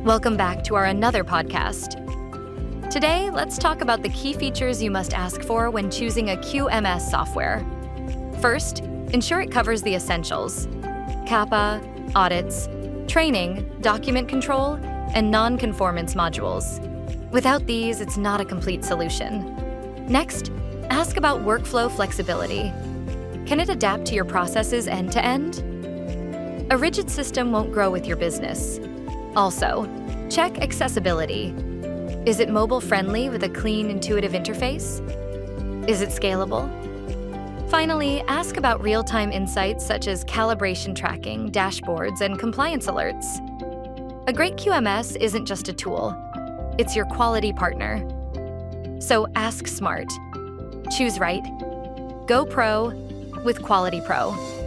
Welcome back to our another podcast. Today, let's talk about the key features you must ask for when choosing a QMS software. First, ensure it covers the essentials: CAPA, audits, training, document control, and non-conformance modules. Without these, it's not a complete solution. Next, ask about workflow flexibility. Can it adapt to your processes end to end? A rigid system won't grow with your business. Also, check accessibility. Is it mobile-friendly with a clean, intuitive interface? Is it scalable? Finally, ask about real-time insights such as calibration tracking, dashboards, and compliance alerts. A great QMS isn't just a tool. It's your quality partner. So ask smart. Choose right. Go pro with QualityPro.